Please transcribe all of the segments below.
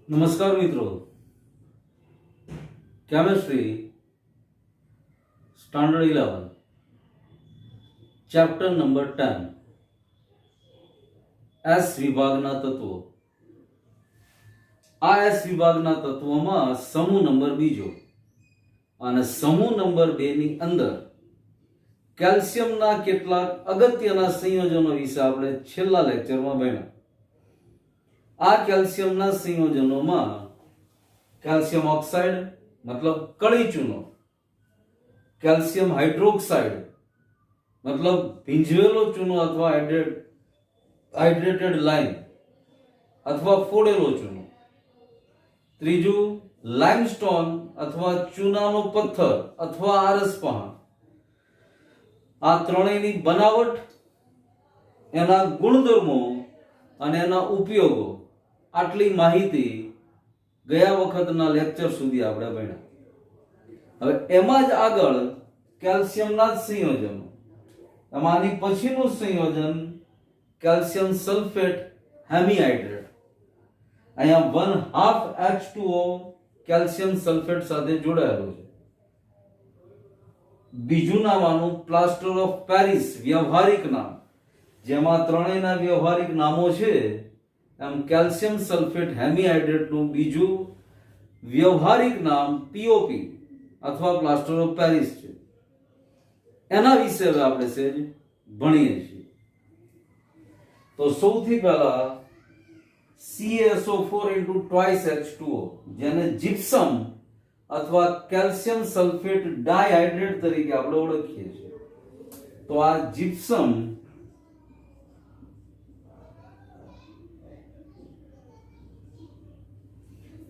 नमस्कार मित्रों, chemistry standard 11 chapter number 10 S विभागना तत्वों। आ एस विभागना तत्वों समूह नंबर बीजो અને સમૂહ નંબર 2 ની અંદર કેલ્શિયમના કેટલાક અગત્યના સંયોજનો વિશે આપણે છેલ્લા લેક્ચરમાં ભણ્યા। આ કેલ્શિયમના સંયોજનોમાં कैल्शियम ऑक्साइड मतलब कड़ी चूनो, कैल्शियम हाइड्रोक्साइड मतलब भींजवेलो चूनो अथवा हाइड्रेटेड लाइम अथवा फोड़ेलो चूनो, त्रीजू लाइमस्टोन अथवा चूनानो पत्थर अथवा आरस पहाड़। आ त्रणेयनी बनावट, एना गुणधर्मो अने एना उपयोगो आटली माहिती ગયા વખતના લેક્ચર સુધી આપણે ભણ્યા। હવે એમાં જ આગળ કેલ્શિયમના સંયોજનો, એમાંની પછીનું સંયોજન કેલ્શિયમ સલ્ફેટ હેમીહાઇડ્રેટ। અહીંયા 1/2 H2O કેલ્શિયમ સલ્ફેટ સાથે જોડાયેલું છે। બીજું નામ આનું પ્લાસ્ટર ઓફ પેરિસ, વ્યવહારિક નામ, જેમાં ત્રણેયના વ્યવહારિક નામો છે। એમ કેલ્શિયમ સલ્ફેટ હેમીહાઇડ્રેટનું બીજું વ્યવહારિક નામ પીઓપી અથવા પ્લાસ્ટર ઓફ પેરિસ છે। એના વિશે હવે આપણે સહેજ ભણીએ છીએ। તો સૌથી પહેલા CaSO4 into twice H2O જેને જીપ્સમ અથવા કેલ્શિયમ સલ્ફેટ ડાયહાઇડ્રેટ તરીકે આપણે ઓળખીએ છીએ। તો આ જીપ્સમ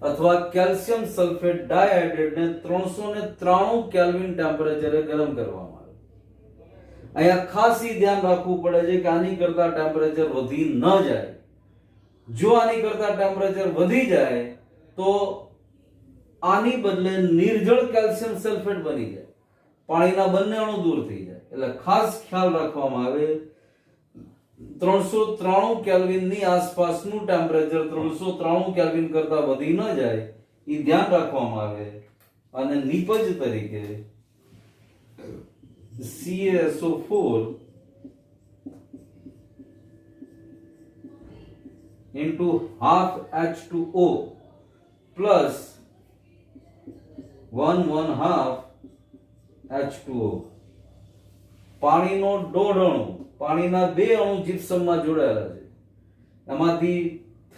अथवा कैल्शियम सल्फेट डायहाइड्रेट ने 393 केल्विन टेम्परेचरे गरम करवामां आवे। अहींया खास ई ध्यान राखवुं पड़े छे के आनी करता टेम्परेचर वधी न जाए। जो आनी करता टेम्परेचर वधी जाए तो आनी बदले निर्जल कैल्शियम सल्फेट बनी जाए, पाणीना बंने अणु दूर थई जाए। એટલે ખાસ ખ્યાલ રાખવામાં આવે 393 કેલ્વિન ની આસપાસનું ટેમ્પરેચર 393 કેલ્વિન કરતા વધી ન જાય એ ધ્યાન રાખવામાં આવે અને નિપજ તરીકે CaSO4 into half H2O plus 1/2 H2O પાણીનો દોઢ અણુ, પાણીના બે અણુ જીપ્સમમાં જોડાયેલા છે। એમાંથી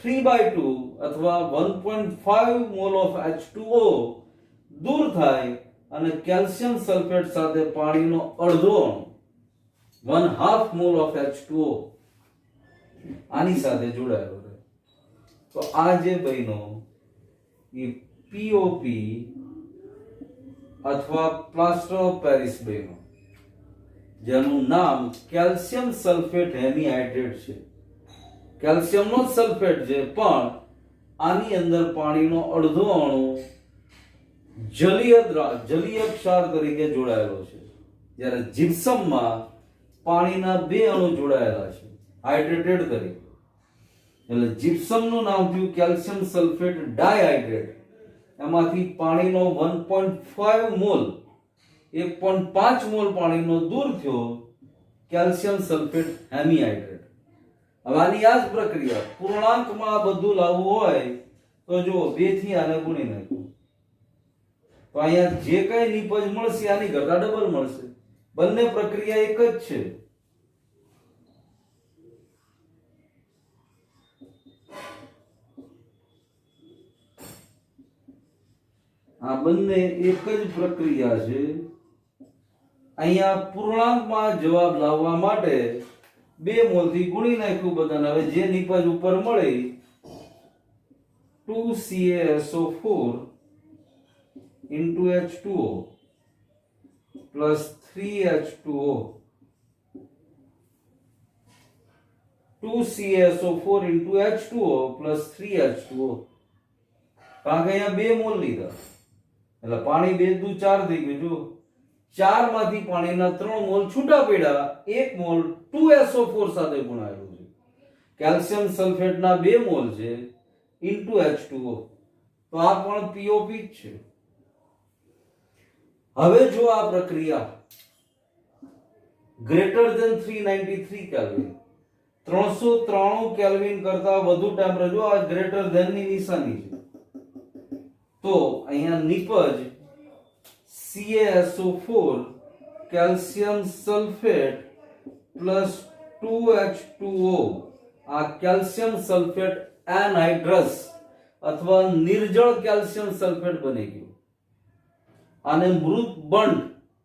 3/2 अथवा 1.5 મોલ ઓફ H2O દૂર થાય અને કેલ્શિયમ સલ્ફેટ સાથે પાણીનો અડધો અણુ 1/2 મોલ ઓફ H2O આની સાથે જોડાયેલો છે। તો આ જે બન્યો એ POP अथवा प्लास्टर ऑफ पेरिस बन्यो, જેનું નામ કેલ્શિયમ સલ્ફેટ હેમીહાઇડ્રેટ છે। કેલ્શિયમનો સલ્ફેટ છે પણ આની અંદર પાણીનો અડધો અણુ જલીય ક્ષાર તરીકે જોડાયેલો છે, જ્યારે જીપ્સમમાં પાણીના બે અણુ જોડાયેલા છે હાઇડ્રેટેડ તરીકે। એટલે જીપ્સમનું નામ થયું કેલ્શિયમ સલ્ફેટ ડાયહાઇડ્રેટ। એમાંથી પાણીનો 1.5 મોલ 1.5 મોલ પાણીનો દૂર થયો કેલ્શિયમ સલ્ફેટ હેમીહાઇડ્રેટ। હવે આની આ જ પ્રક્રિયા પૂર્ણાંકમાં બધું લાવવું હોય તો જો 2 થી આને ગુણી નાખો તો અહીંયા જે કઈ નિપજ મળશે આની કરતા ડબલ મળશે। બંને પ્રક્રિયા એક જ છે। આ બંને એક જ પ્રક્રિયા છે। અહીંયા પૂર્ણાંકમાં જવાબ લાવવા માટે 2 મોલથી ગુણી નાખ્યું બધાને। હવે જે નિપજ ઉપર મળી 2CaSO4 into H2O plus 3H2O 2CaSO4 into H2O plus 3H2O કારણ કે અહીંયા 2 મોલ લીધા એટલે પાણી 2 દુ 4 થઈ ગયું। જો 4 માંથી પાણીના 3 મોલ છૂટા પડ્યા, 1 મોલ 2SO4 સાથે ગુણાયેલું છે। કેલ્શિયમ સલ્ફેટના 2 મોલ છે, ઇન્ટુ H2O, તો આ પણ POP જ છે. હવે જો આ પ્રક્રિયા ગ્રેટર ધેન 393 કેલ્વિન, 393 કેલ્વિન કરતા વધુ ટેમ્પરેચર, જો આ ગ્રેટર ધેન ની નિશાની છે, તો અહીંયા નિપજ CaSO4 calcium sulphate plus 2H2O, આ કેલ્શિયમ સલ્ફેટ એનહાઇડ્રસ અથવા નિર્જળ કેલ્શિયમ સલ્ફેટ બની ગયું. આને મૃત બંધ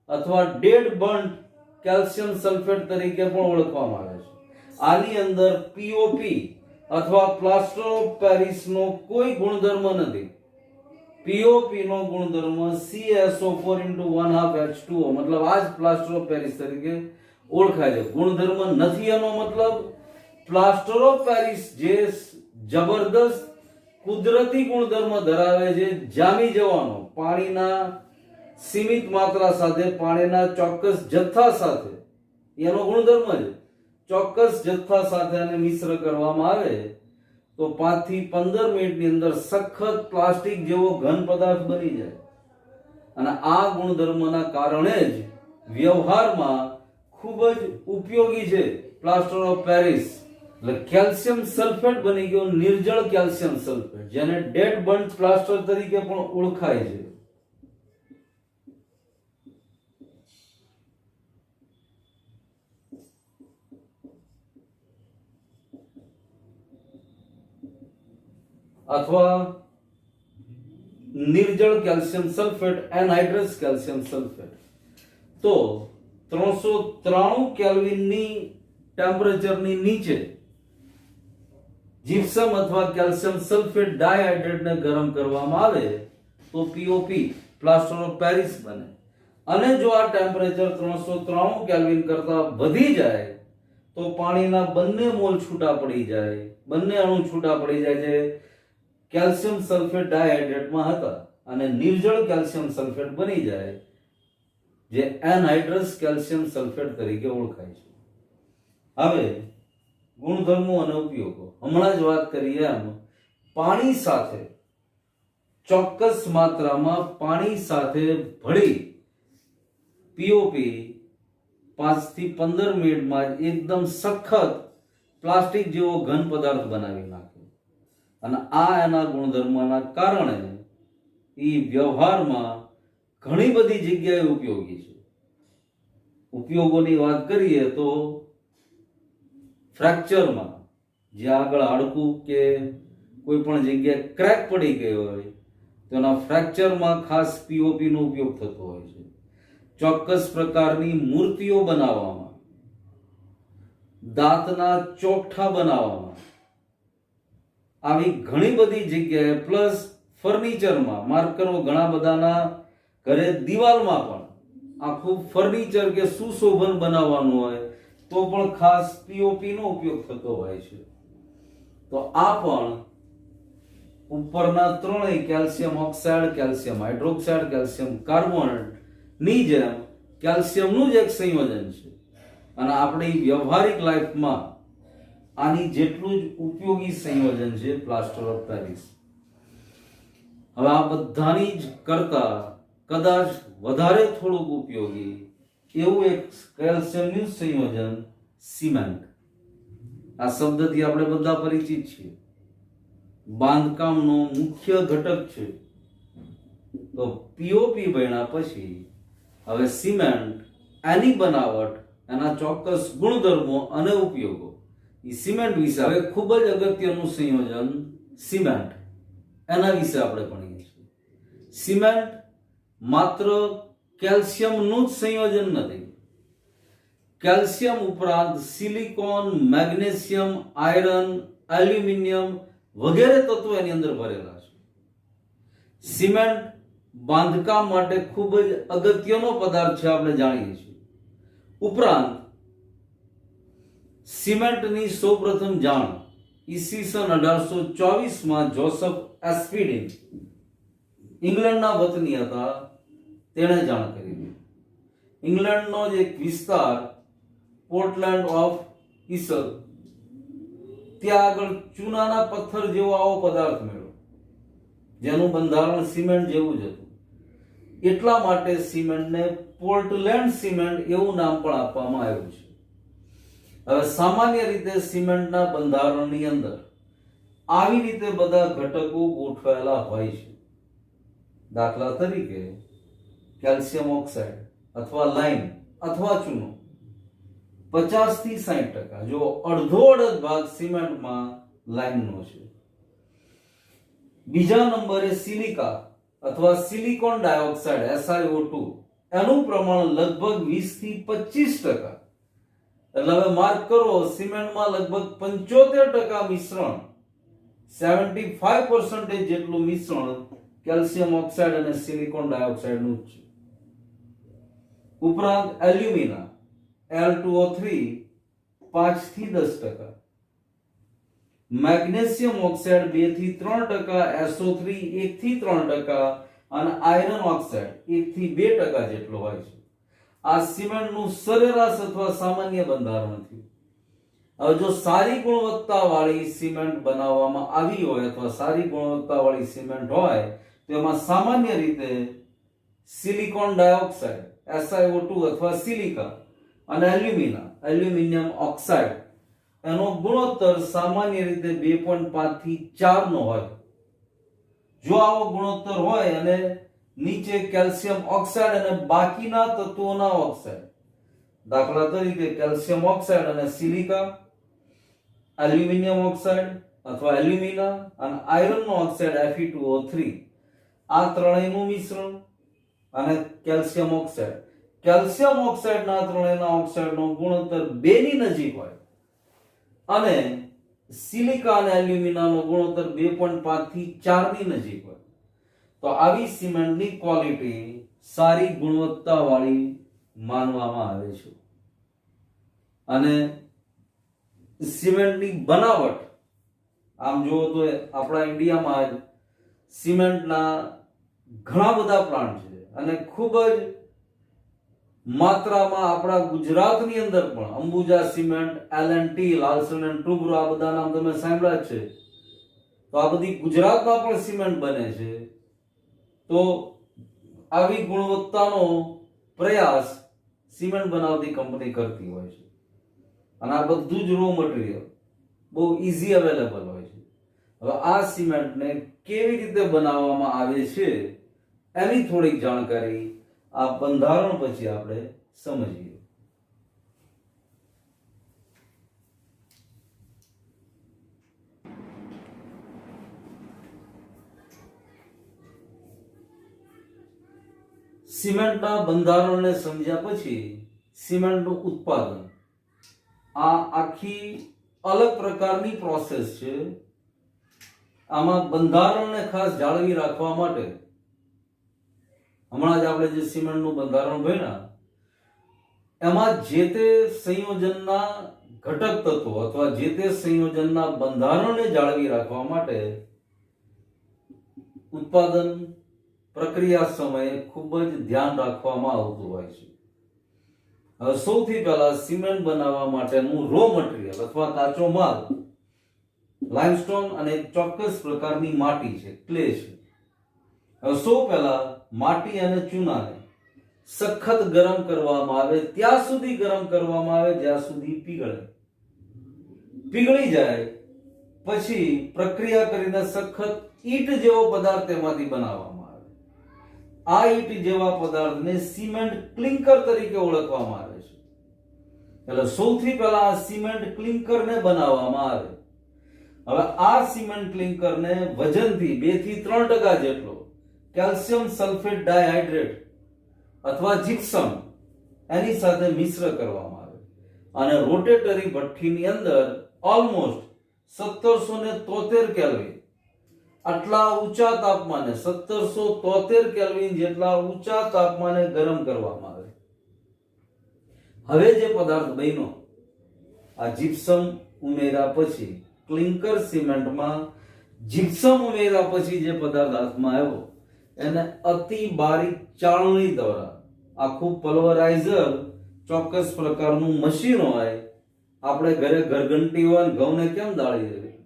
અથવા ડેડ બંધ કેલ્શિયમ સલ્ફેટ તરીકે પણ ઓળખવામાં આવે છે. આની અંદર POP અથવા પ્લાસ્ટર ઓફ પેરિસ નો કોઈ ગુણધર્મ નથી. POP નો ગુણધર્મ CaSO4 1/2 H2O, મતલબ આ જ પ્લાસ્ટર ઓફ પેરિસ તરીકે ઓળખાય છે. ગુણધર્મ નથી એનો મતલબ પ્લાસ્ટર ઓફ પેરિસ જે જબરદસ્ત કુદરતી ગુણધર્મ ધરાવે છે, જામી જવાનો, પાણીના સીમિત માત્રા સાથે, પાણીના ચોક્કસ જથ્થા સાથે, એનો ગુણધર્મ છે. ચોક્કસ જથ્થા સાથે આને મિશ્ર કરવામાં આવે તો 5 થી 15 મિનિટની અંદર સખત પ્લાસ્ટિક જેવો ઘન પદાર્થ બની જાય. અને આ ગુણધર્મના કારણે જ વ્યવહારમાં ખૂબ જ ઉપયોગી છે પ્લાસ્ટર ઓફ પેરિસ. એટલે કેલ્શિયમ સલ્ફેટ બની ગયો નિર્જળ કેલ્શિયમ સલ્ફેટ, જેને ડેડ બર્ન્ટ પ્લાસ્ટર તરીકે પણ ઓળખાય છે. અથવા નિર્જળ કેલ્શિયમ સલ્ફેટ, એનહાઇડ્રસ કેલ્શિયમ સલ્ફેટ. તો 393 કેલ્વિનની ટેમ્પરેચરની નીચે જીપ્સમ અથવા કેલ્શિયમ સલ્ફેટ ડાયહાઇડ્રેટને ગરમ કરવામાં આવે તો POP, પ્લાસ્ટર ઓફ પેરિસ બને. અને જો આ ટેમ્પરેચર 393 કેલ્વિન કરતા વધી જાય તો પાણીના બંને મોલ છૂટા પડી જાય, બંને અણુ છૂટા પડી જાય છે કેલ્શિયમ સલ્ફેટ ડાયહાઇડ્રેટમાં હતા અને નિર્જળ કેલ્શિયમ સલ્ફેટ બની જાય, જે એનહાઇડ્રસ કેલ્શિયમ સલ્ફેટ તરીકે ઓળખાય છે. હવે ગુણધર્મો અને ઉપયોગો. હમણાં જ વાત કરી એમ પાણી સાથે, ચોક્કસ માત્રામાં પાણી સાથે ભળી POP 5 થી 15 મિનિટમાં જ એકદમ સખત પ્લાસ્ટિક જેવો ઘન પદાર્થ બનાવી નાખે. અને આ એના ગુણધર્મના કારણે એ વ્યવહારમાં ઘણી બધી જગ્યાએ ઉપયોગી છે. ઉપયોગોની વાત કરીએ તો ફ્રેક્ચરમાં, જે આગળ હાડકું કે કોઈ પણ જગ્યાએ ક્રેક પડી ગઈ હોય તો એના ફ્રેક્ચરમાં ખાસ POP નો ઉપયોગ થતો હોય છે. ચોક્કસ પ્રકારની મૂર્તિઓ બનાવવામાં, દાંતના ચોકઠા બનાવવામાં, આવી ઘણી બધી જગ્યાએ, પ્લસ ફર્નિચરમાં, માર્ક કરો ઘણા બધાના ઘરે દિવાલમાં પણ આખું ફર્નિચર કે સુશોભન બનાવવાનું હોય તો પણ ખાસ POP નો ઉપયોગ થતો હોય છે. તો આ પણ ઉપરના ત્રણેય calcium oxide, calcium hydroxide, calcium carbonate ની જેમ કેલ્શિયમનું જ એક સંયોજન છે. અને આપણી વ્યવહારિક લાઈફમાં આની જેટલું જ ઉપયોગી સંયોજન છે પ્લાસ્ટર ઓફ પેરિસ. હવે આ બધાની જ કરતા કદાચ વધારે થોડુંક ઉપયોગી એવું એક કેલ્શિયમનું સંયોજન સિમેન્ટ. આ શબ્દથી આપણે બધા પરિચિત છીએ, બાંધકામનો મુખ્ય ઘટક છે. તો POP બન્યા પછી હવે સિમેન્ટ, એની બનાવટ, એના ચોક્કસ ગુણધર્મો અને ઉપયોગો, એ સિમેન્ટ વિશે હવે ખૂબ જ અગત્યનું સંયોજન સિમેન્ટ, એના વિશે આપણે ભણીએ છીએ. સિમેન્ટ માત્ર કેલ્શિયમનું જ સંયોજન નથી. કેલ્શિયમ ઉપરાંત સિલિકોન, મેગ્નેશિયમ, આયરન, એલ્યુમિનિયમ વગેરે તત્વો એની અંદર ભરેલા છે. સિમેન્ટ બાંધકામ માટે ખૂબ જ અગત્યનો પદાર્થ છે, આપણે જાણીએ છીએ. ઉપરાંત સિમેન્ટની સૌપ્રથમ જાણ ઈસવીસન 1824માં જોસેફ એસ્પિડિન, ઇંગ્લેન્ડના વતની હતા, તેણે જાણ કરી. ઇંગ્લેન્ડનો જ એક વિસ્તાર પોર્ટલેન્ડ ઓફ ઇસલ, ત્યાં આગળ ચૂનાના પથ્થર જેવો આવો પદાર્થ મળ્યો, જેનું બંધારણ સિમેન્ટ જેવું જ હતું. એટલા માટે સિમેન્ટને પોર્ટલેન્ડ સિમેન્ટ એવું નામ પણ આપવામાં આવ્યું છે. હવે સામાન્ય રીતે સિમેન્ટના બંધારણની અંદર આવી રીતે બધા ઘટકો ગોઠવાયેલા હોય છે. દાખલા તરીકે કેલ્શિયમ ઓક્સાઇડ અથવા લાઇમ અથવા ચૂનો 50 થી 60%, જો અડધો અડધ ભાગ સિમેન્ટમાં લાઇમનો છે. બીજા નંબરે સિલિકા અથવા સિલિકોન ડાયોક્સાઇડ SiO2, એનું પ્રમાણ લગભગ 20 થી 25%. એટલે હવે માર્ક કરો, સિમેન્ટમાં લગભગ 75% મિશ્રણ, 75% જેટલું મિશ્રણ કેલ્શિયમ ઓક્સાઇડ અને સિલિકોન ડાયોક્સાઇડનું છે. ઉપરાંત એલ્યુમિના L2O3 5 થી 10%, મેગ્નેશિયમ ઓક્સાઇડ 2 થી 3%, SO3 1 થી 3% અને આયર્ન ઓક્સાઇડ 1 થી 2% જેટલો હોય છે. આ સિમેન્ટનું સરેરાશ અથવા સામાન્ય બંધારણ થયું. હવે જો સારી ગુણવત્તા વાળી સિમેન્ટ બનાવવામાં આવી હોય અથવા સારી ગુણવત્તા વાળી સિમેન્ટ હોય તો એમાં સામાન્ય રીતે સિલિકોન ડાયોક્સાઇડ SiO2 અથવા સિલિકા અને એલ્યુમિનિયમ ઓક્સાઇડ એનો ગુણોત્તર સામાન્ય રીતે 2.5 થી 4 નો હોય. જો આવો ગુણોત્તર હોય અને નીચે કેલ્શિયમ ઓક્સાઇડ અને બાકીના તત્વોના ઓક્સાઇડ, દાખલા તરીકે કેલ્શિયમ ઓક્સાઇડ અને સિલિકા, એલ્યુમિનિયમ ઓક્સાઇડ અથવા એલ્યુમિના અને આયર્નનો ઓક્સાઇડ Fe2O3, આ ત્રણેયનું મિશ્રણ અને કેલ્શિયમ ઓક્સાઇડ, કેલ્શિયમ ઓક્સાઇડના ત્રણેયના ઓક્સાઇડનો ગુણોત્તર 2 ની નજીક હોય અને સિલિકા અને એલ્યુમિનાનો ગુણોત્તર 2.5 થી 4 ની નજીક હોય તો આવી સિમેન્ટની ક્વોલિટી સારી ગુણવત્તા વાળી માનવામાં આવે છે. અને સિમેન્ટની બનાવટ આમ જુઓ તો આપણા ઇન્ડિયામાં જ સિમેન્ટના ઘણા બધા પ્લાન્ટ છે અને ખૂબ જ માત્રામાં આપણા ગુજરાતની અંદર પણ Ambuja cement, L&T, Larsen and Toubro, આ બધા નામ તમે સાંભળ્યા જ છે. તો આ બધી ગુજરાતમાં પણ સિમેન્ટ બને છે. તો આવી ગુણવત્તાનો પ્રયાસ સિમેન્ટ બનાવતી કંપની કરતી હોય છે અને આ બધું જ રો મટીરિયલ બહુ ઈઝી અવેલેબલ હોય છે. હવે આ સિમેન્ટને કેવી રીતે બનાવવામાં આવે છે એની થોડીક જાણકારી આ બંધારણ પછી આપણે સમજીએ. સિમેન્ટના બંધારણને સમજ્યા પછી સિમેન્ટનું ઉત્પાદન, આ આખી અલગ પ્રકારની પ્રોસેસ છે. આમાં બંધારણને ખાસ જાળવી રાખવા માટે હમણાં જ આપણે જે સિમેન્ટનું બંધારણ ભણ્યા એમાં જે તે સંયોજનના ઘટક તત્વો અથવા જે તે સંયોજનના બંધારણને જાળવી રાખવા માટે ઉત્પાદન પ્રક્રિયા સમયે ખૂબ જ ધ્યાન રાખવામાં આવતું હોય છે. હવે સૌથી પહેલા સિમેન્ટ બનાવવા માટેનું રો મટીરિયલ અથવા કાચો માલ લાઇમસ્ટોન અને એક ચોક્કસ પ્રકારની માટી છે, ક્લે છે. હવે સૌ પહેલા માટી અને ચૂનાને સખત ગરમ કરવામાં આવે, ત્યાં સુધી ગરમ કરવામાં આવે જ્યાં સુધી પીગળી જાય. પછી પ્રક્રિયા કરીને સખત ઈંટ જેવો પદાર્થ તેમાંથી બનાવવામાં આવે. આ ઈંટ જેવા પદાર્થને સિમેન્ટ ક્લિંકર તરીકે ઓળખવામાં આવે છે. એટલે સૌથી પહેલા આ સિમેન્ટ ક્લિંકરને બનાવવામાં આવે. હવે આ સિમેન્ટ ક્લિંકરને વજનથી 2 થી 3% જેટલો કેલ્શિયમ સલ્ફેટ ડાયહાઇડ્રેટ અથવા જીપ્સમ એની સાથે મિશ્ર કરવામાં આવે અને રોટેટરી ભઠ્ઠીની અંદર ઓલમોસ્ટ 1773 કેલ્વિન આટલા ઊંચા તાપમાને 1773 કેલ્વિન જેટલા ઊંચા તાપમાને ગરમ કરવામાં આવે. હવે જે પદાર્થ બન્યો આ જીપ્સમ ઉમેર્યા પછી, ક્લિંકર સિમેન્ટમાં જીપ્સમ ઉમેર્યા પછી જે પદાર્થ હાથમાં આવ્યો એને અતિ બારીક ચાળણી દ્વારા આખું પલ્વરાઇઝર ચોક્કસ પ્રકારનું મશીન હોય આપણે ઘરે ઘરઘંટી હોય ને ઘઉંને કેમ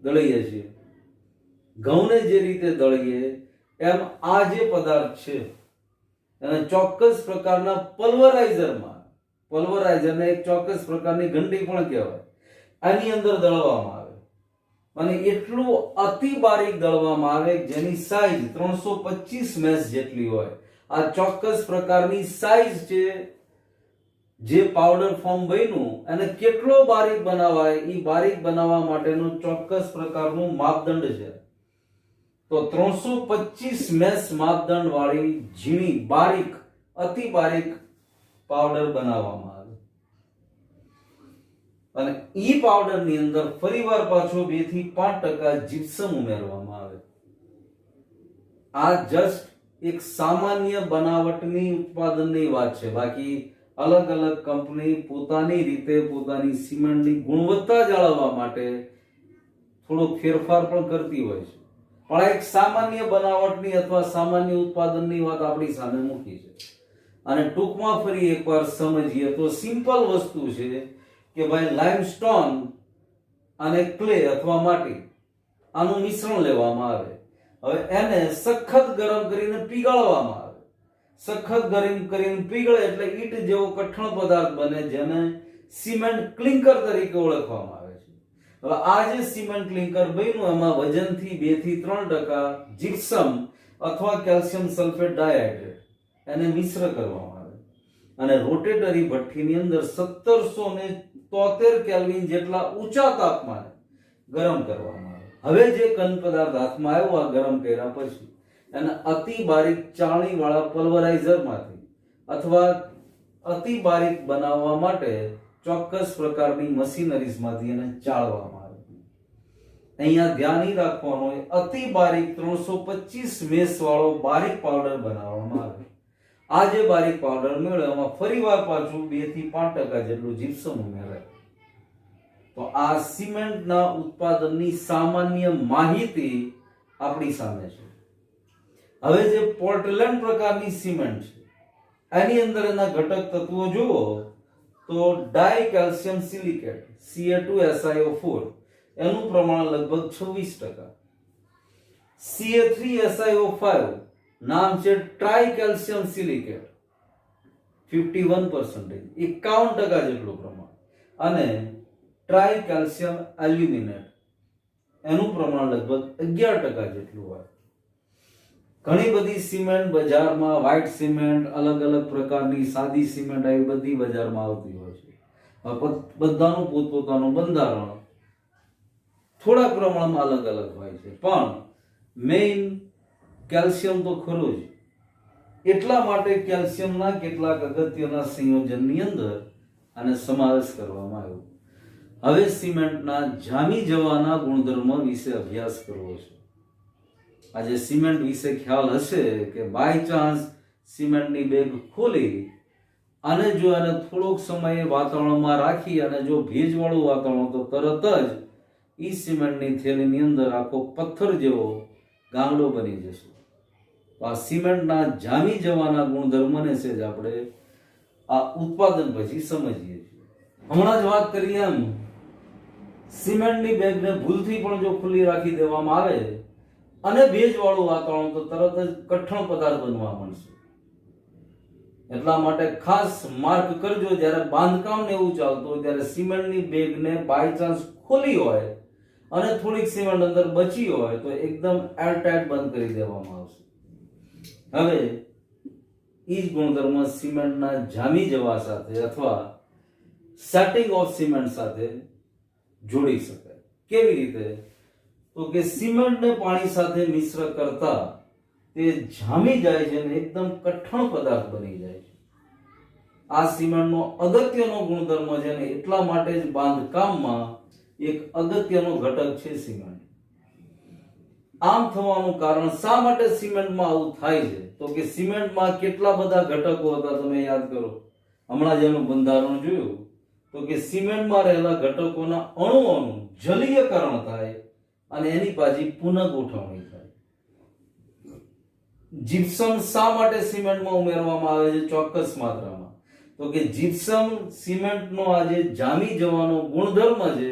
દળીએ છીએ, ઘઉંને જે રીતે દળીએ એમ આ જે પદાર્થ છે એને ચોક્કસ પ્રકારના પલ્વરાઇઝરને એક ચોક્કસ પ્રકારની ઘંટી પણ કહેવાય, આની અંદર દળવામાં આવે અને એટલું અતિ બારીક દળવામાં આવે જેની સાઈઝ 325 મેસ જેટલી હોય. આ ચોક્કસ પ્રકારની સાઈઝ છે જે પાવડર ફોર્મ બન્યું અને કેટલો બારીક બનાવાય એ બારીક બનાવવા માટેનું ચોક્કસ પ્રકારનું માપદંડ છે. તો 325 મેસ માપદંડ વાળી ઝીણી બારીક અતિ બારીક પાવડર બનાવવામાં આવે અને ઈ પાવડર ની અંદર ફરીવાર પાછો 2 થી 5% જીપ્સમ ઉમેરવામાં આવે. આ જસ્ટ એક સામાન્ય બનાવટની ઉત્પાદનની વાત છે. બાકી અલગ અલગ કંપની પોતાની રીતે પોતાની સિમેન્ટની ગુણવત્તા જાળવવા માટે થોડો ફેરફાર પણ કરતી હોય છે, પણ એક સામાન્ય બનાવટની અથવા સામાન્ય ઉત્પાદનની વાત આપણી સામે મૂકી છે. અને ટૂંકમાં ફરી એકવાર સમજીએ તો સિમ્પલ વસ્તુ છે કે ભાઈ લાઇમસ્ટોન અને ક્લે અથવા માટી આનું મિશ્રણ લેવામાં આવે. હવે એને સખત ગરમ કરીને પીગાળવામાં આવે. સખત ગરમ કરીને પીગળે એટલે ઈંટ જેવો કઠણ પદાર્થ બને જેને સિમેન્ટ ક્લિંકર તરીકે ઓળખવામાં આવે છે. હવે આ જે સિમેન્ટ ક્લિંકર બન્યું એમાં વજનથી 2 થી 3% જીપ્સમ અથવા કેલ્શિયમ સલ્ફેટ ડાયહાઇડ્રેટ એને મિશ્ર કરવામાં આવે અને રોટેટરી ભઠ્ઠીની અંદર 1773 કેલ્વિન જેટલા ઊંચા તાપમાને ગરમ કરવામાં આવે. હવે જે ઘન પદાર્થ હાથમાં આવ્યો આ ગરમ કર્યા પછી એને અતિ બારીક ચાળણી વાળા પલ્વરાઇઝરમાંથી અથવા અતિ બારીક બનાવવા માટે ચોક્કસ પ્રકારની મશીનરીઝમાંથી એને ચાળવામાં આવે. અહીંયા ધ્યાન એ રાખવાનું હોય અતિ બારીક 325 મેસ વાળો બારીક પાવડર બનાવવામાં આવે. આ જે બારીક પાવડર મેળવે એમાં ફરીવાર પાછું 2 થી 5% જેટલું જીપ્સમ ઉમેરાય. તો આ સિમેન્ટના ઉત્પાદનની સામાન્ય માહિતી આપણી સામે છે. હવે જે પોર્ટલેન્ડ પ્રકારની સિમેન્ટ છે એની અંદર એના ઘટક તત્વો જુઓ તો ડાઈ કેલ્શિયમ સિલિકેટ Ca2SiO4 એનું પ્રમાણ લગભગ 26%, Ca3SiO5 નામ છે ટ્રાઈ કેલ્શિયમ સિલિકેટ 51%, 51% જેટલું પ્રમાણ, અને ટ્રાઈ કેલ્શિયમ એલ્યુમિનેટ એનું પ્રમાણ લગભગ 11% જેટલું હોય. ઘણી બધી સિમેન્ટ બજારમાં વ્હાઇટ સિમેન્ટ અલગ અલગ પ્રકારની સાદી સિમેન્ટ આવી બધી બજારમાં આવતી હોય છે. બધાનું પોતપોતાનું બંધારણ થોડા પ્રમાણમાં અલગ અલગ હોય છે, પણ મેઇન કેલ્શિયમ તો ખરું જ. એટલા માટે કેલ્શિયમના કેટલાક અગત્યના સંયોજનની અંદર આને સમાવેશ કરવામાં આવ્યો. હવે સિમેન્ટના જામી જવાના ગુણધર્મ વિશે અભ્યાસ કરવો છે. આજે સિમેન્ટ વિશે ખ્યાલ હશે કે બાય ચાન્સ સિમેન્ટની બેગ ખોલી અને જો એને થોડોક સમય વાતાવરણમાં રાખી અને જો ભેજવાળું વાતાવરણ તો તરત જ ઈ સિમેન્ટની થેલીની અંદર આખો પથ્થર જેવો ગામડો બની જશે. આ સિમેન્ટના જામી જવાના ગુણધર્મને છે જ આપણે આ ઉત્પાદન પછી સમજીએ છીએ. હમણાં જ વાત કરીએ એમ સિમેન્ટની બેગને ભૂલથી પણ જો ખુલ્લી રાખી દેવામાં આવે અને ભેજવાળું વાતાવરણ તો તરત જ કઠણ પદાર્થ બનવા માંડશે. એટલા માટે ખાસ માર્ક કરજો જ્યારે બાંધકામ ને એવું ચાલતું હોય ત્યારે સિમેન્ટની બેગને બાય ચાન્સ ખોલી હોય અને થોડીક સિમેન્ટ અંદર બચી હોય તો એકદમ એરટાઇટ બંધ કરી દેવામાં આવશે. હવે ઈ જ ગુણધર્મ સિમેન્ટના જામી જવા સાથે અથવા સેટિંગ ઓફ સિમેન્ટ સાથે જોડી શકાય. કેવી રીતે? તો કે સિમેન્ટને પાણી સાથે મિશ્ર કરતા તે જામી જાય છે અને એકદમ કઠણ પદાર્થ બની જાય છે. આ સિમેન્ટનો અગત્યનો ગુણધર્મ છે અને એટલા માટે જ બાંધકામમાં એક અગત્યનો ઘટક છે સિમેન્ટ. આમ થવાનું કારણ શા માટે સિમેન્ટમાં આવું થાય છે? તો કે સિમેન્ટમાં કેટલા બધા ઘટકો હતા તમે યાદ કરો. હમણાં જેનું બંધારણ જોયું તો કે સિમેન્ટમાં રહેલા ઘટકોના અણુઓનું જલીયકરણ થાય અને એની પાછી પુનઃગોઠવણી થાય. જીપ્સમ શા માટે સિમેન્ટમાં ઉમેરવામાં આવે છે ચોક્કસ માત્રામાં? તો કે જીપ્સમ સિમેન્ટનો આ જે જામી જવાનો ગુણધર્મ છે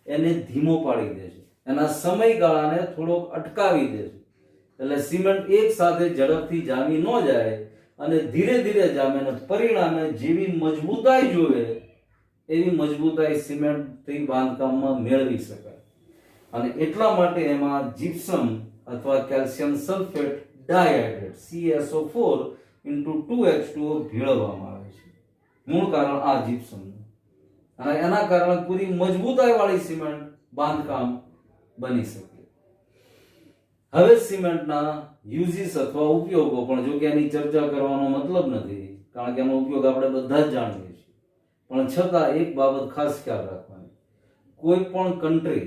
એને ધીમો પાડી દે છે, એના સમયગાળાને થોડોક અટકાવી દે છે, એટલે સિમેન્ટ એક સાથે ઝડપથી જામી ન જાય અને ધીરે ધીરે જામે અને પરિણામે જેવી મજબૂતાઈ જોવે એવી મજબૂતાઈ સિમેન્ટથી બાંધકામમાં મેળવી શકાય. અને એટલા માટે એમાં જીપ્સમ અથવા કેલ્શિયમ સલ્ફેટ ડાયહાઇડ્રેટ CaSO4 2H2O ભેળવવામાં આવે છે. મૂળ કારણ આ જીપ્સમનું, અને એના કારણે પૂરી મજબૂતાઈ વાળી સિમેન્ટ બાંધકામ બની શકે. હવે સિમેન્ટના યુઝિસ અથવા ઉપયોગો, પણ જો કે એની ચર્ચા કરવાનો મતલબ નથી, કારણ કે એનો ઉપયોગ આપણે બધા જ જાણીએ છીએ, પણ છતાં એક બાબત ખાસ ખ્યાલ રાખવાની, કોઈ પણ કન્ટ્રી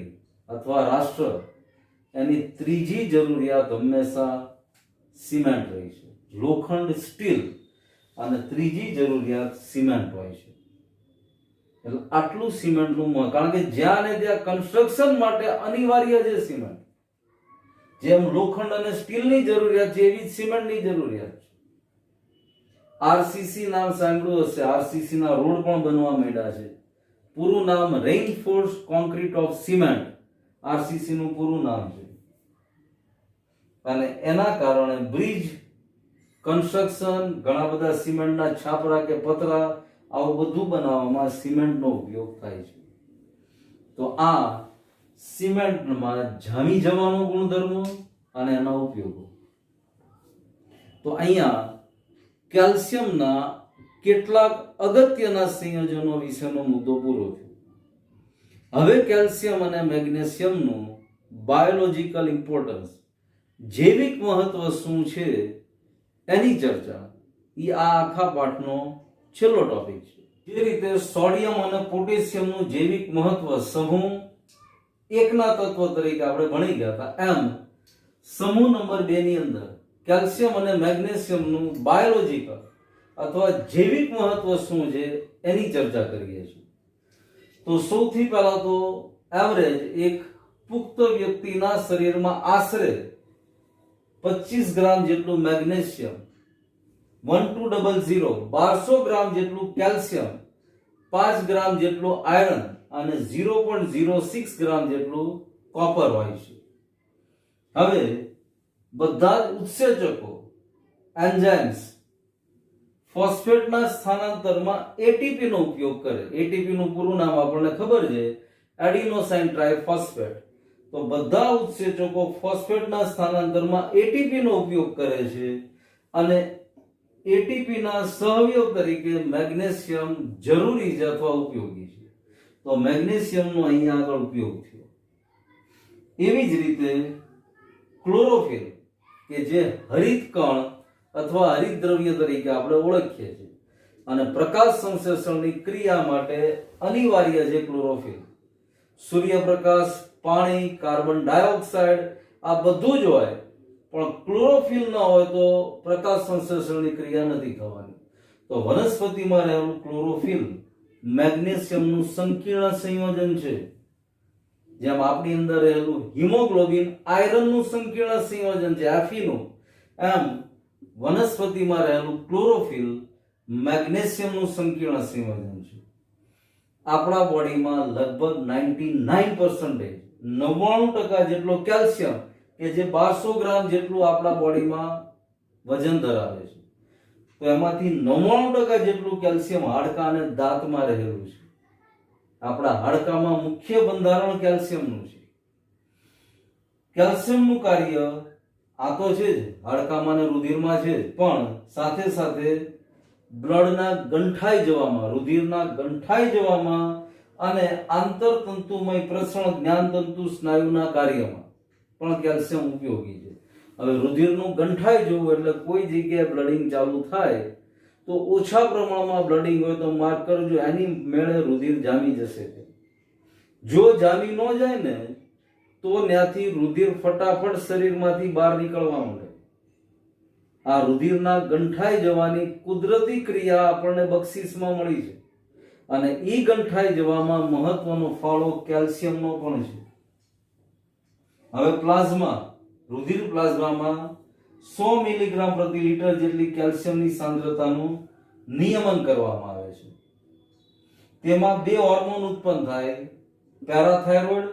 અથવા રાષ્ટ્ર એની ત્રીજી જરૂરિયાત હંમેશા સિમેન્ટ રહી છે. લોખંડ, સ્ટીલ અને ત્રીજી જરૂરિયાત સિમેન્ટ હોય છે. એટલે આટલું સિમેન્ટનું મહત્વ, કારણ કે જ્યાં ને ત્યાં કન્સ્ટ્રક્શન માટે અનિવાર્ય છે સિમેન્ટ. જેમ લોખંડ અને સ્ટીલની જરૂરિયાત છે એવી જ સિમેન્ટની જરૂરિયાત છે. આરસીસી નામ સાંભળ્યું હશે, આરસીસી ના રોડ પણ બનવા માંડ્યા છે. પૂરું નામ રેઇનફોર્સ્ડ કોન્ક્રીટ ઓફ સિમેન્ટ, આરસીસી નું પૂરું નામ છે. અને એના કારણે બ્રિજ, કન્સ્ટ્રક્શન, ઘણા બધા સિમેન્ટના છાપરા કે પતરા, આવું બધું બનાવવામાં સિમેન્ટનો ઉપયોગ થાય છે. તો આ સિમેન્ટમાં જામી જવાનો ગુણધર્મો અને એના ઉપયોગો. તો અહીંયા કેલ્શિયમના કેટલાક અગત્યના સંયોજનો વિશેનો મુદ્દો પૂરો થયો. હવે કેલ્શિયમ અને મેગ્નેશિયમનું બાયોલોજીકલ ઇમ્પોર્ટન્સ, જૈવિક મહત્વ શું છે એની ચર્ચા એ આ આખા પાઠનો છેલ્લો ટોપિક છે. જે રીતે સોડિયમ અને પોટેશિયમનું જૈવિક મહત્વ સમૂહ એકના તત્વ તરીકે આપણે ભણી ગયા હતા, એમ સમૂહ નંબર 2 ની અંદર કેલ્શિયમ અને મેગ્નેશિયમનું બાયોલોજીકલ અથવા જૈવિક મહત્વ શું છે એની ચર્ચા કરીએ છીએ. તો સૌથી પહેલા તો એવરેજ એક પુખ્ત વ્યક્તિના શરીરમાં આશરે 25 ગ્રામ જેટલું મેગ્નેશિયમ, 1200 ગ્રામ જેટલું કેલ્શિયમ, 5 ગ્રામ જેટલું આયરન અને 0.06 ગ્રામ જેટલું કોપર હોય છે. હવે બધા જ ઉત્સેચકો, એન્ઝાઇમ્સ ફોસ્ફેટના સ્થાનાંતરમાં એટીપી નો ઉપયોગ કરે. એટીપી નું પૂરું નામ આપણને ખબર છે, એડિનોસાઇન ટ્રાઇફોસ્ફેટ. તો બધા ઉત્સેચકો ફોસ્ફેટના સ્થાનાંતરમાં એટીપી નો ઉપયોગ કરે છે અને એટીપી ના સહઅવયવ તરીકે મેગ્નેશિયમ જરૂરી છે અથવા ઉપયોગી છે. તો મેગ્નેશિયમનો અહીંયા આગળ ઉપયોગ થયો. એવી જ રીતે ક્લોરોફિલ કે જે હરિત કણ અથવા હરિતદ્રવ્ય તરીકે આપણે ઓળખીએ છીએ અને પ્રકાશ સંશ્લેષણની ક્રિયા માટે અનિવાર્ય છે ક્લોરોફિલ. સૂર્યપ્રકાશ, પાણી, કાર્બન ડાયોક્સાઇડ આ બધું જ હોય, પણ ક્લોરોફિલ ન હોય તો પ્રકાશ સંશ્લેષણની ક્રિયા નથી થવાની. તો વનસ્પતિમાં રહેલું ક્લોરોફિલ મેગ્નેશિયમનું સંકીર્ણ સંયોજન છે. જેમ આપણી અંદર રહેલું હિમોગ્લોબિન આયરનનું સંકીર્ણ સંયોજન છે, એફીનું, એમ વનસ્પતિમાં રહેલું ક્લોરોફિલ મેગ્નેશિયમનું સંકીર્ણ સંયોજન છે. આપણા બોડીમાં લગભગ 99% જેટલો કેલ્શિયમ કે જે 1200 ગ્રામ જેટલું આપણા બોડીમાં વજન ધરાવે છે, તો એમાંથી 99% જેટલું કેલ્શિયમ હાડકા અને દાંતમાં રહેલું છે. આપણા હાડકામાં મુખ્ય બંધારણ કેલ્શિયમનું છે. કેલ્શિયમનું કાર્ય આ તો છે જ, હાડકામાં અને રુધિરમાં છે, પણ સાથે સાથે બ્લડના ગંઠાઈ જવામાં, રુધિરના ગંઠાઈ જવામાં અને આંતરતંતુમય પ્રસરણ, જ્ઞાનતંતુ, સ્નાયુના કાર્યમાં પણ કેલ્શિયમ ઉપયોગી છે. હવે રુધિરનું ગંઠાઈ જવું એટલે કોઈ જગ્યાએ બ્લડિંગ ચાલુ થાય તો ઓછા પ્રમાણમાં બ્લડિંગ હોય તો માર્ક કરજો, એની મેળે રુધિર જામી જશે. જો જામી ન જાય ને તો ત્યાંથી રુધિર ફટાફટ શરીરમાંથી બહાર નીકળવા માંડે. આ રુધિરના ગંઠાઈ જવાની કુદરતી ક્રિયા આપણને બક્ષિસમાં મળી છે અને ઈ ગંઠાઈ જવામાં મહત્વનો ફાળો કેલ્શિયમનો પણ છે. હવે પ્લાઝમા, રુધિર પ્લાઝમામાં 100 મિલીગ્રામ પ્રતિ લિટર જેટલી કેલ્શિયમની સાંદ્રતાનું નિયમન કરવામાં આવે છે. તેમાં બે હોર્મોન ઉત્પન્ન થાય, પેરાથાઇરોઇડ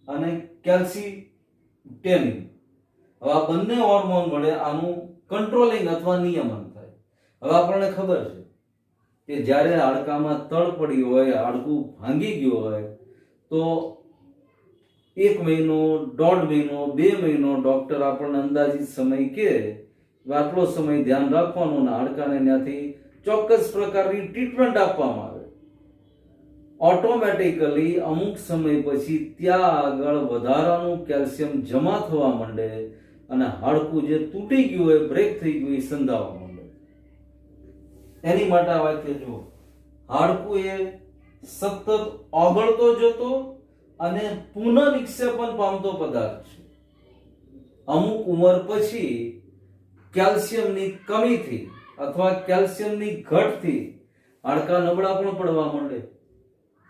અને કેલ્સિટેનિન. હવે આ બંને હોર્મોન વડે આનું કંટ્રોલિંગ અથવા નિયમન થાય. હવે આપણને ખબર છે કે જ્યારે હાડકામાં તળ પડી હોય, હાડકું ભાંગી ગયું હોય, તો 1 મહિનો, 1.5 મહિનો, 2 મહિનો ડોક્ટર આપણને અંદાજિત સમય કે આટલો સમય ધ્યાન રાખવાનું ને હાડકાને ત્યાંથી ચોક્કસ પ્રકારની ટ્રીટમેન્ટ આપવામાં આવે. ઓટોમેટિકલી અમુક સમય પછી ત્યાં આગળ વધારાનું કેલ્શિયમ જમા થવા માંડે અને હાડકું જે તૂટી ગયું હોય, બ્રેક થઈ ગયું, એ સંધાવા માંડે. એની માટે આ વાક્ય જુઓ, હાડકું એ સતત ઓગળતો જતો અને પુનઃનિક્ષેપણ પામતો પદાર્થ છે. અમુક ઉંમર પછી કેલ્શિયમની કમીથી અથવા કેલ્શિયમની ઘટથી હાડકા નબળા પણ પડવા માંડે.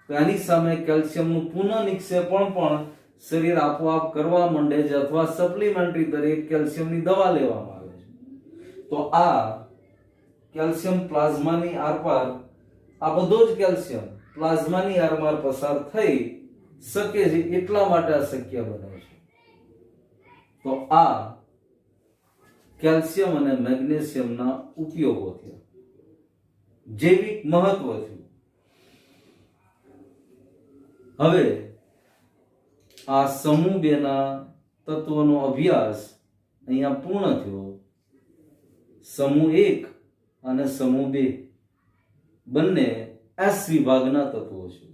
તો એની સામે કેલ્શિયમનું પુનઃનિક્ષેપણ પણ શરીર આપોઆપ કરવા માંડે છે અથવા સપ્લિમેન્ટરી દરેક કેલ્શિયમની દવા લેવામાં આવે છે. તો આ કેલ્શિયમ પ્લાઝમાની આરપાર, આ બધો જ કેલ્શિયમ પ્લાઝમાની આરપાર પસાર થઈ શકે છે, એટલા માટે આ શક્ય બને છે. તો આ કેલ્શિયમ અને મેગ્નેશિયમના ઉપયોગો થયા. જૈવિક મહત્વ થયું. હવે આ સમૂહ 2 ના તત્વોનો અભ્યાસ અહીંયા પૂર્ણ થયો. સમૂહ 1 અને સમૂહ 2 બંને S વિભાગના તત્વો છે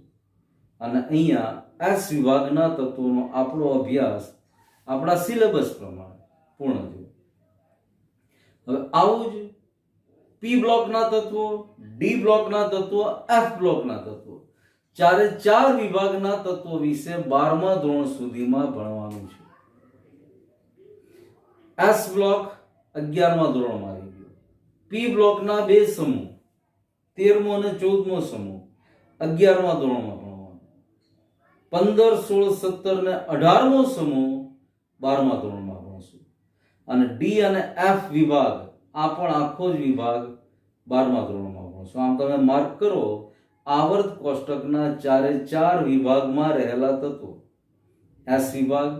અને અહીંયા S વિભાગના તત્વોનો આપણો અભ્યાસ આપણા સિલેબસ પ્રમાણે પૂર્ણ થયો. હવે આવું જ P બ્લોકના તત્વો, D બ્લોકના તત્વો, F બ્લોકના તત્વો, 4 વિભાગના તત્વો વિશે 12મા ધોરણ સુધીમાં ભણવાનું છે. S બ્લોક 11મા ધોરણમાં આવી ગયો. P બ્લોકના 2 સમૂહ, 13મો અને 14મો સમૂહ 11મા ધોરણમાં ભણવાનો. 15, 16, 17 ને 18મો સમૂહ 12મા ધોરણમાં ભણશું. અને D અને F વિભાગ, આ પણ આખો જ વિભાગ 12મા ધોરણમાં ભણશું. આમ તમે માર્ક કરો, આવર્ત કોષ્ટકના 4 વિભાગમાં રહેલા તત્વો, S વિભાગ,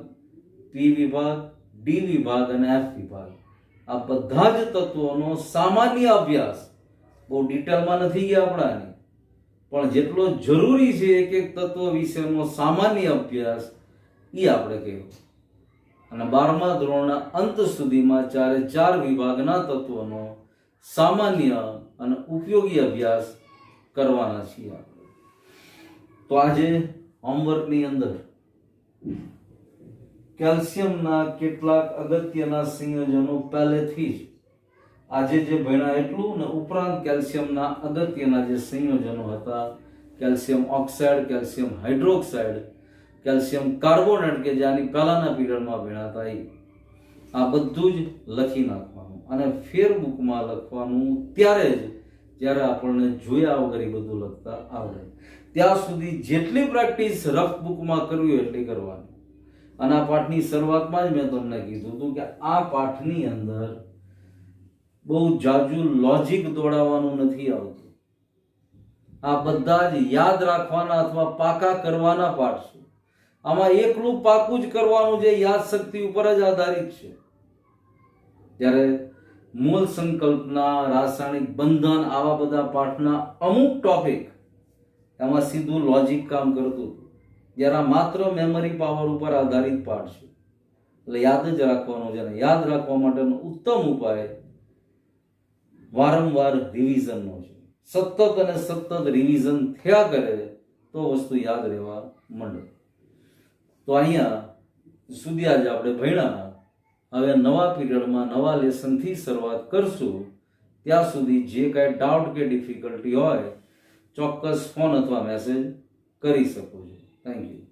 P વિભાગ, D વિભાગ અને F વિભાગ, આ બધા જ તત્વોનો સામાન્ય અભ્યાસ, બહુ ડિટેલમાં નથી ગયા આપણાને, પણ જેટલો જરૂરી છે એક એક તત્વ વિશેનો સામાન્ય અભ્યાસ એ આપણે કહ્યું. અને 12મા ધોરણના અંત સુધીમાં 4 વિભાગના તત્વોનો સામાન્ય અને ઉપયોગી અભ્યાસ કરવાના છીએ આપણે. તો આજે હોમવર્કની અંદર કેલ્શિયમના કેટલાક અગત્યના સંયોજનો પહેલેથી જ આજે જે ભણ્યા એટલું, ને ઉપરાંત કેલ્શિયમના અગત્યના જે સંયોજનો હતા, calcium oxide, calcium hydroxide, calcium carbonate, કે જેની પહેલાના પીરિયડમાં ભણ્યા હતા, આ બધું જ લખી નાખવાનું અને ફેરબુકમાં લખવાનું ત્યારે જ જ્યારે આપણને જોયા વગર એ બધું લખતા આવડે. ત્યાં સુધી જેટલી પ્રેક્ટિસ રફ બુકમાં કરવી એટલી કરવાની. અને આ પાઠની શરૂઆતમાં જ મેં તમને કીધું હતું કે આ પાઠની અંદર બહુ જાજુ લોજિક દોડાવવાનું નથી આવતું. આ બધા જ યાદ રાખવાના અથવા પાકા કરવાના પાઠ છે. આમાં એકલું પાકું જ કરવાનું છે, યાદ શક્તિ ઉપર જ આધારિત છે. જ્યારે મૂળ સંકલ્પના, રાસાયણિક બંધન, આવા બધા પાઠના અમુક ટોપિક એમાં સીધું લોજિક કામ કરતું હતું. જ્યારે માત્ર મેમરી પાવર ઉપર આધારિત પાઠ છે, એટલે યાદ જ રાખવાનું છે. યાદ રાખવા માટેનો ઉત્તમ ઉપાય વારંવાર રિવિઝનનો છે. સતત અને સતત રિવિઝન થયા કરે તો વસ્તુ યાદ રહેવા માંડે. તો અહીંયા સુધી આજે આપણે ભણ્યા. હવે નવા પીરિયડમાં નવા લેસનથી શરૂઆત કરશું. ત્યાં સુધી જે કાંઈ ડાઉટ કે ડિફિકલ્ટી હોય ચોક્કસ ફોન અથવા મેસેજ કરી શકો છો. Thank you.